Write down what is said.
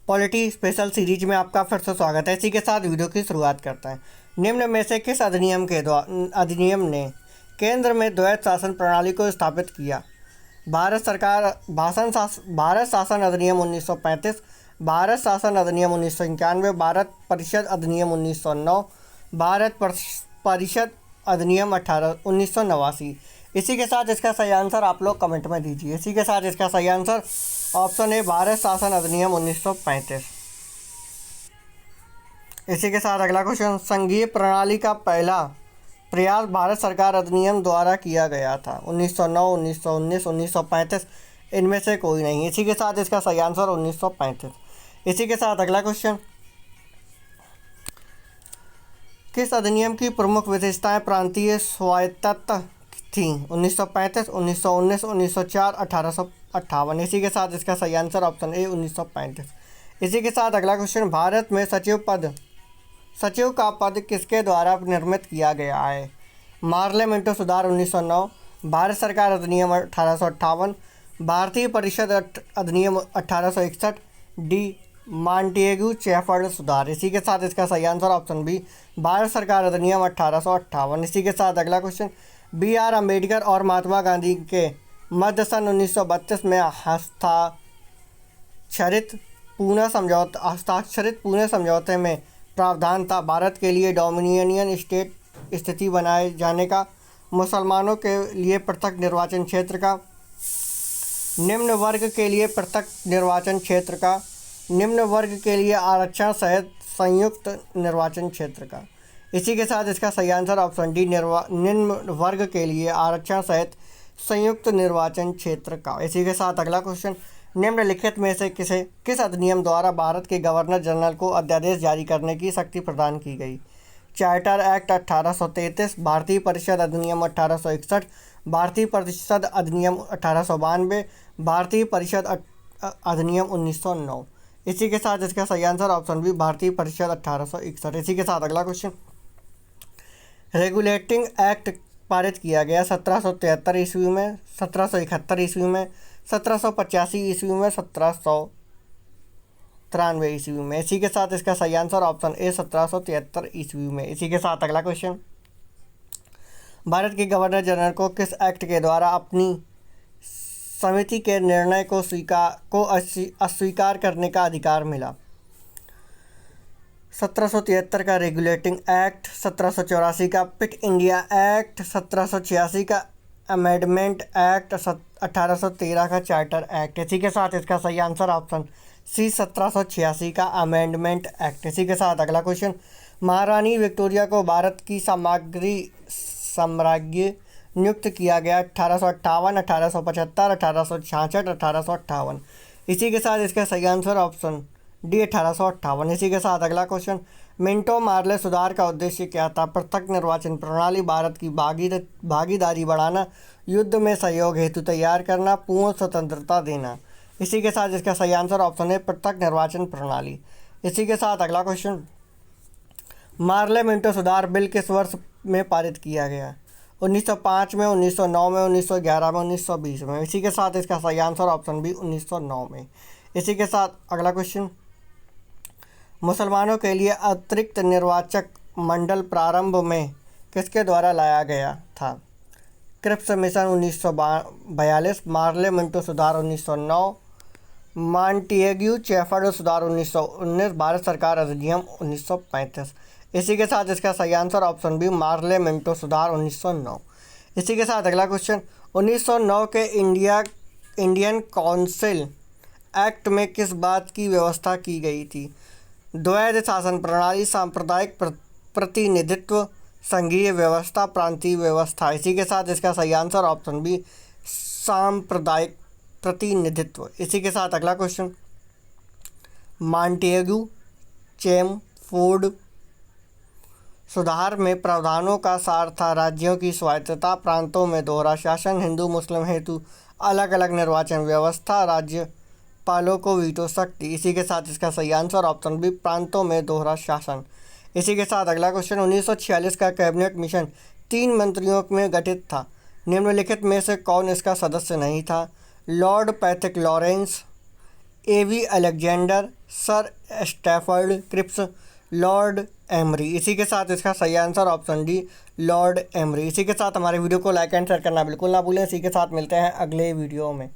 Polity special series में आपका फिर से स्वागत है। इसी के साथ वीडियो की शुरुआत करते हैं। निम्न में से किस अधिनियम ने केंद्र में द्वैत शासन प्रणाली को स्थापित किया? भारत शासन अधिनियम 1935, भारत शासन अधिनियम 1991, भारत परिषद अधिनियम 1909, भारत परिषद अधिनियम 1989। इसी के साथ इसका सही आंसर आप लोग कमेंट में दीजिए। इसी के साथ इसका सही आंसर ऑप्शन ए भारत शासन अधिनियम 1935। इसी के साथ अगला क्वेश्चन, संघीय प्रणाली का पहला प्रयास भारत सरकार अधिनियम द्वारा किया गया था? 1909, 1919, 1935, इनमें से कोई नहीं। इसी के साथ इसका सही आंसर 1935। इसी के साथ अगला क्वेश्चन, किस अधिनियम की प्रमुख विशेषताएं प्रांतीय स्वायत्तता थी? 1935, 1919, 1904, 1858। इसी के साथ इसका सही आंसर ऑप्शन ए 1935। इसी के साथ अगला क्वेश्चन, भारत में सचिव का पद किसके द्वारा निर्मित किया गया है? मार्ले मिंटो सुधार 1909, भारत सरकार अधिनियम 1858, भारतीय परिषद अधिनियम 1861, डी मॉन्टेग्यू शेफर्ड सुधार। इसी के साथ इसका सही आंसर ऑप्शन बी भारत सरकार अधिनियम 1858। इसी के साथ अगला क्वेश्चन, बी आर अम्बेडकर और महात्मा गांधी के मध्य सन 1932 में हस्ताक्षरित पुणे समझौते में प्रावधान था भारत के लिए डोमिनियन स्टेट स्थिति बनाए जाने का, मुसलमानों के लिए पृथक निर्वाचन क्षेत्र का, निम्न वर्ग के लिए पृथक निर्वाचन क्षेत्र का, निम्न वर्ग के लिए आरक्षण सहित संयुक्त निर्वाचन क्षेत्र का। इसी के साथ इसका सही आंसर ऑप्शन डी निम्न वर्ग के लिए आरक्षण सहित संयुक्त निर्वाचन क्षेत्र का। इसी के साथ अगला क्वेश्चन, निम्नलिखित में से किस अधिनियम द्वारा भारत के गवर्नर जनरल को अध्यादेश जारी करने की शक्ति प्रदान की गई? चार्टर एक्ट 1833, भारतीय परिषद अधिनियम 1861, भारतीय परिषद अधिनियम 1892, भारतीय परिषद अधिनियम 1909। इसी के साथ इसका सही आंसर ऑप्शन बी भारतीय परिषद 1861। इसी के साथ अगला क्वेश्चन, रेगुलेटिंग एक्ट पारित किया गया 1773 ईस्वी में, 1771 ईस्वी में, 1785 ईस्वी में, 1793 ईस्वी में। इसी के साथ इसका सही आंसर ऑप्शन ए 1773 ईस्वी में। इसी के साथ अगला क्वेश्चन, भारत के गवर्नर जनरल को किस एक्ट के द्वारा अपनी समिति के निर्णय को अस्वीकार करने का अधिकार मिला? 1773 का रेगुलेटिंग एक्ट, 1784 का पिट इंडिया एक्ट, 1786 का अमेंडमेंट एक्ट, 1813 का चार्टर एक्ट। इसी के साथ इसका सही आंसर ऑप्शन सी 1786 का अमेंडमेंट एक्ट। इसी के साथ अगला क्वेश्चन, महारानी विक्टोरिया को भारत की साम्राज्ञी नियुक्त किया गया 1858, 1875, 1866, 1858। इसी के साथ इसका सही आंसर ऑप्शन डी 1858। इसी के साथ अगला क्वेश्चन, मिंटो मार्ले सुधार का उद्देश्य क्या था? पृथक निर्वाचन प्रणाली, भारत की भागीदारी बढ़ाना, युद्ध में सहयोग हेतु तैयार करना, पूर्ण स्वतंत्रता देना। इसी के साथ इसका सही आंसर ऑप्शन है पृथक निर्वाचन प्रणाली। इसी के साथ अगला क्वेश्चन, मार्ले मिंटो सुधार बिल किस वर्ष में पारित किया गया? 1905 में, 1909 में, 1911 में, 1920 में। इसी के साथ इसका सही आंसर ऑप्शन बी 1909 में। इसी के साथ अगला क्वेश्चन, मुसलमानों के लिए अतिरिक्त निर्वाचक मंडल प्रारंभ में किसके द्वारा लाया गया था? क्रिप्स मिशन 1942, मार्ले मिंटो सुधार 1909, मॉन्टेग्यू शेफर्ड सुधार 1919, भारत सरकार अधिनियम 1935। इसी के साथ इसका सही answer option B Morley Minto सुधार 1909। इसी के साथ अगला क्वेश्चन, 1909 के इंडियन काउंसिल एक्ट में किस बात की व्यवस्था की गई थी? द्वैध शासन प्रणाली, सांप्रदायिक प्रतिनिधित्व, संघीय व्यवस्था, प्रांतीय व्यवस्था। इसी के साथ इसका सही आंसर ऑप्शन बी सांप्रदायिक प्रतिनिधित्व। इसी के साथ अगला क्वेश्चन, मॉन्टेग्यू चेमफोर्ड सुधार में प्रावधानों का सार था राज्यों की स्वायत्तता, प्रांतों में दोहरा शासन, हिंदू मुस्लिम हेतु अलग अलग निर्वाचन व्यवस्था, राज्यपालों को वीटो शक्ति। इसी के साथ इसका सही आंसर ऑप्शन बी प्रांतों में दोहरा शासन। इसी के साथ अगला क्वेश्चन, 1946 का कैबिनेट मिशन 3 मंत्रियों में गठित था, निम्नलिखित में से कौन इसका सदस्य नहीं था? Lord Pethick Lawrence, A V Alexander, sir Stafford Cripps, Lord Amery. इसी के साथ इसका सही answer option D Lord Amery. इसी के साथ हमारे वीडियो को लाइक एंड शेयर करना बिल्कुल ना भूलें। इसी के साथ मिलते हैं अगले वीडियो में।